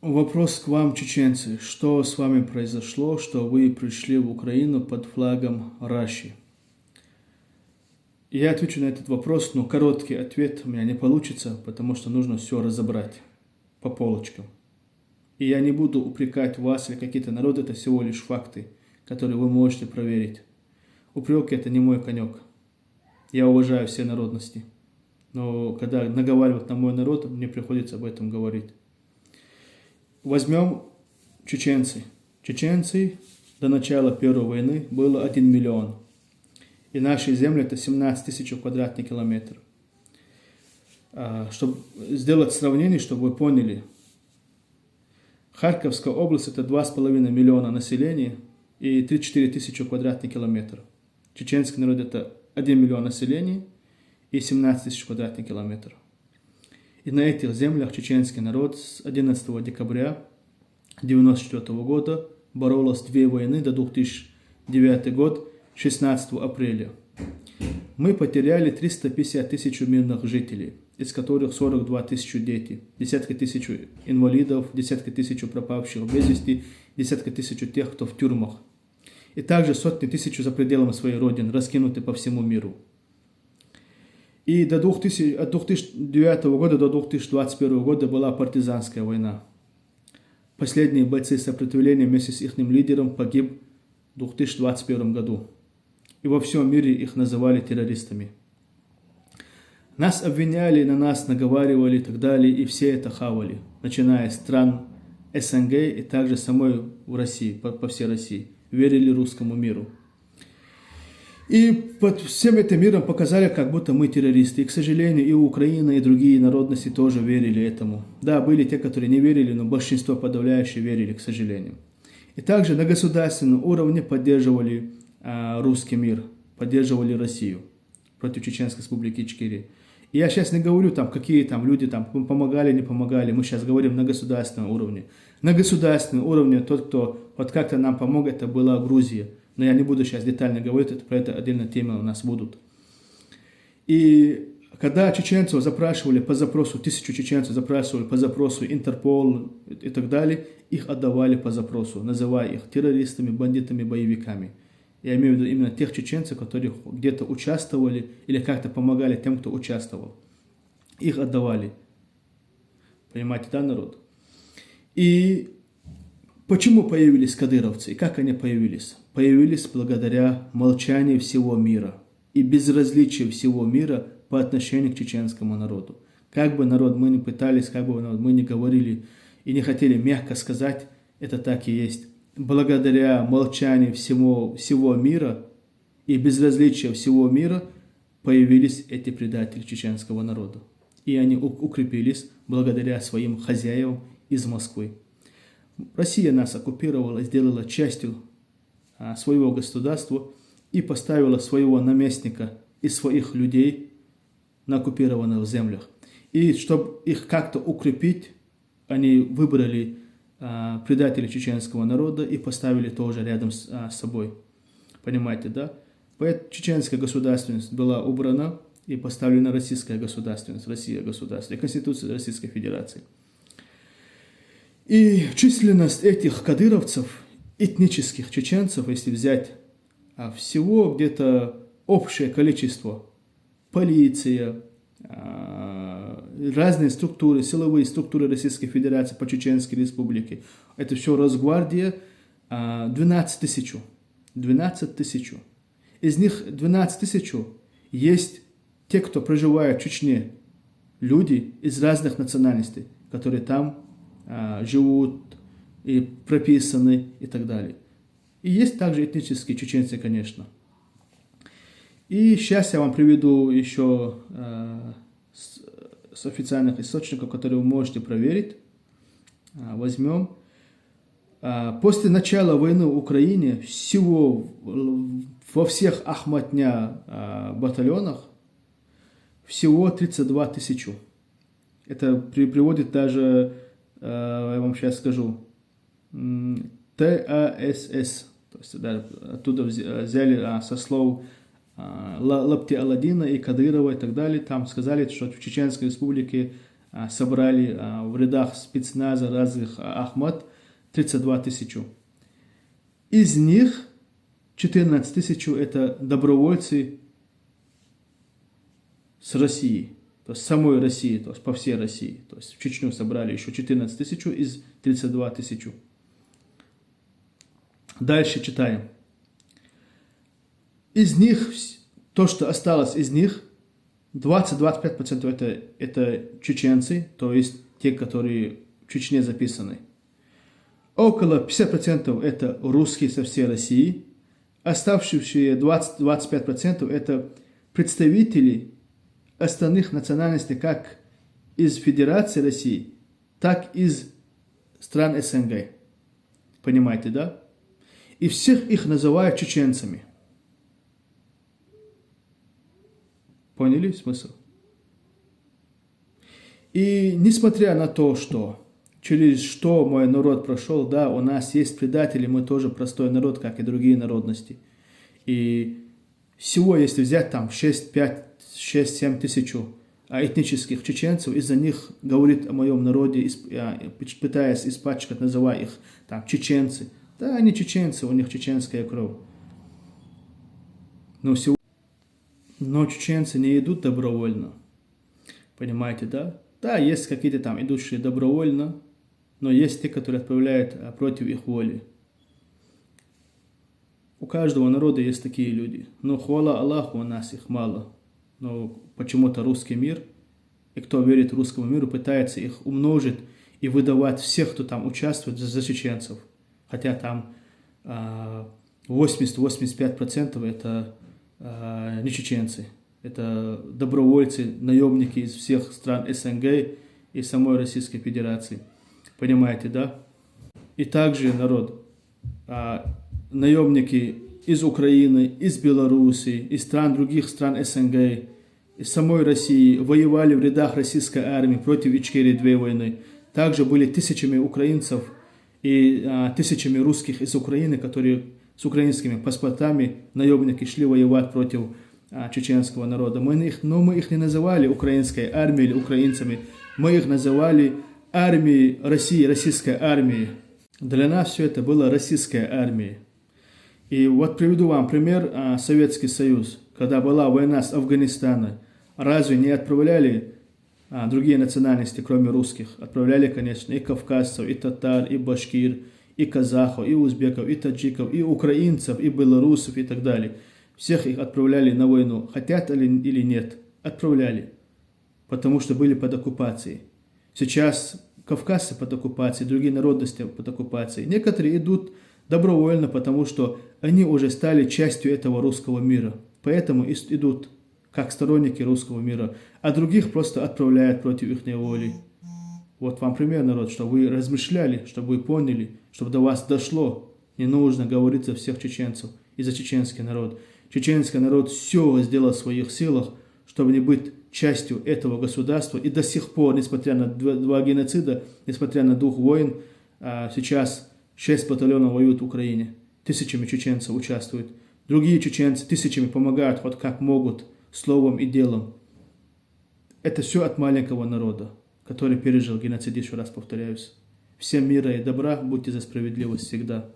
Вопрос к вам, чеченцы. Что с вами произошло, что вы пришли в Украину под флагом Раши? Я отвечу на этот вопрос, но короткий ответ у меня не получится, потому что нужно все разобрать по полочкам. И я не буду упрекать вас или какие-то народы, это всего лишь факты, которые вы можете проверить. Упреки – это не мой конек. Я уважаю все народности. Но когда наговаривают на мой народ, мне приходится об этом говорить. Возьмем чеченцы. Чеченцы до начала Первой войны было 1 миллион. И наши земли это 17 тысяч квадратных километров. Чтобы сделать сравнение, чтобы вы поняли, Харьковская область это 2,5 миллиона населения и 3-4 тысячи квадратных километров. Чеченский народ это 1 миллион населения и 17 тысяч квадратных километров. И на этих землях чеченский народ с 11 декабря 1994 года боролась 2 войны до 2009 год, 16 апреля. Мы потеряли 350 тысяч мирных жителей, из которых 42 тысячи дети, десятки тысяч инвалидов, десятки тысяч пропавших без вести, десятки тысяч тех, кто в тюрьмах. И также сотни тысяч за пределами своей родины, раскинуты по всему миру. И от 2009 года до 2021 года была партизанская война. Последние бойцы сопротивления вместе с их лидером погиб в 2021 году. И во всем мире их называли террористами. Нас обвиняли, на нас наговаривали и так далее, и все это хавали, начиная с стран СНГ и также самой в России, по всей России. Верили русскому миру. И под всем этим миром показали, как будто мы террористы. И, к сожалению, и Украина, и другие народности тоже верили этому. Да, были те, которые не верили, но большинство подавляющее верили, к сожалению. И также на государственном уровне поддерживали русский мир, поддерживали Россию против Чеченской республики Ичкерия. И я сейчас не говорю, какие люди помогали, не помогали. Мы сейчас говорим на государственном уровне. На государственном уровне тот, кто как-то нам помог, это была Грузия. Но я не буду сейчас детально говорить, про это отдельно темы у нас будут. И когда чеченцев запрашивали по запросу, 1000 чеченцев запрашивали по запросу Интерпол и так далее, их отдавали по запросу, называя их террористами, бандитами, боевиками. Я имею в виду именно тех чеченцев, которые где-то участвовали или как-то помогали тем, кто участвовал. Их отдавали. Понимаете, да, народ? И почему появились кадыровцы и как они появились? Появились благодаря молчанию всего мира и безразличию всего мира по отношению к чеченскому народу. Как бы народ мы ни пытались, как бы народ мы ни говорили и не хотели мягко сказать, это так и есть. Благодаря молчанию всего мира и безразличию всего мира появились эти предатели чеченского народа. И они укрепились благодаря своим хозяевам из Москвы. Россия нас оккупировала, сделала частью своего государства и поставила своего наместника и своих людей на оккупированных землях. И чтобы их как-то укрепить, они выбрали предателей чеченского народа и поставили тоже рядом с собой. Понимаете, да? Поэтому чеченская государственность была убрана и поставлена российская государственность, Россия государство и Конституция Российской Федерации. И численность этих кадыровцев, этнических чеченцев, если взять всего где-то общее количество, полиция, разные структуры, силовые структуры Российской Федерации по Чеченской Республике, это все Росгвардия, 12 тысяч. 12 тысяч. Из них 12 тысяч есть те, кто проживает в Чечне, люди из разных национальностей, которые там живут и прописаны и так далее. И есть также этнические чеченцы, конечно. И сейчас я вам приведу еще с официальных источников, которые вы можете проверить. Возьмем. После начала войны в Украине всего во всех Ахматня батальонах всего 32 тысячи. Это приводит даже, я вам сейчас скажу, ТАСС. То есть, да, оттуда взяли со слов Лапти Аладдина и Кадырова и так далее. Там сказали, что в Чеченской Республике собрали в рядах спецназа разных Ахмат 32 тысячи. Из них 14 тысяч это добровольцы с России, то есть самой России, то есть по всей России. То есть в Чечню собрали еще 14 тысяч из 32 тысяч. Дальше читаем. Из них, то, что осталось из них, 20-25% это чеченцы, то есть те, которые в Чечне записаны. Около 50% это русские со всей России. Оставшиеся 20-25% это представители остальных национальностей как из Федерации России, так и из стран СНГ. Понимаете, да? И всех их называют чеченцами. Поняли смысл? И несмотря на то, что через что мой народ прошел, да, у нас есть предатели, мы тоже простой народ, как и другие народности. И всего, если взять там 6-7 тысяч этнических чеченцев, из-за них говорит о моем народе, пытаясь испачкать, называя их там чеченцы. Да, они чеченцы, у них чеченская кровь. Но чеченцы не идут добровольно. Понимаете, да? Да, есть какие-то там идущие добровольно, но есть те, которые отправляют против их воли. У каждого народа есть такие люди. Но хвала Аллаху, у нас их мало. Но почему-то русский мир, и кто верит русскому миру, пытается их умножить и выдавать всех, кто там участвует, за чеченцев. Хотя там 80-85% это не чеченцы. Это добровольцы, наемники из всех стран СНГ и самой Российской Федерации. Понимаете, да? И также народ, наемники из Украины, из Беларуси, из других стран СНГ, из самой России воевали в рядах российской армии против Ичкерии-2 войны. Также были тысячами украинцев и тысячами русских из Украины, которые с украинскими паспортами, наемники, шли воевать против чеченского народа. Мы их не называли украинской армией или украинцами, мы их называли армией России, российской армией. Для нас все это было российская армия. И вот приведу вам пример. Советский Союз, когда была война с Афганистаном, разве не отправляли другие национальности, кроме русских? Отправляли, конечно, и кавказцев, и татар, и башкир, и казахов, и узбеков, и таджиков, и украинцев, и белорусов, и так далее. Всех их отправляли на войну. Хотят или нет, отправляли. Потому что были под оккупацией. Сейчас кавказцы под оккупацией, другие народности под оккупацией. Некоторые идут добровольно, потому что они уже стали частью этого русского мира. Поэтому идут как сторонники русского мира. А других просто отправляют против их воли. Вот вам пример, народ, чтобы вы размышляли, чтобы вы поняли, чтобы до вас дошло. Не нужно говорить за всех чеченцев и за чеченский народ. Чеченский народ все сделал в своих силах, чтобы не быть частью этого государства. И до сих пор, несмотря на два геноцида, несмотря на 2 войн, сейчас 6 батальонов воюют в Украине. Тысячами чеченцев участвуют. Другие чеченцы тысячами помогают, хоть как могут, словом и делом. Это все от маленького народа, который пережил геноцид, еще раз повторяюсь. Всем мира и добра, будьте за справедливость всегда.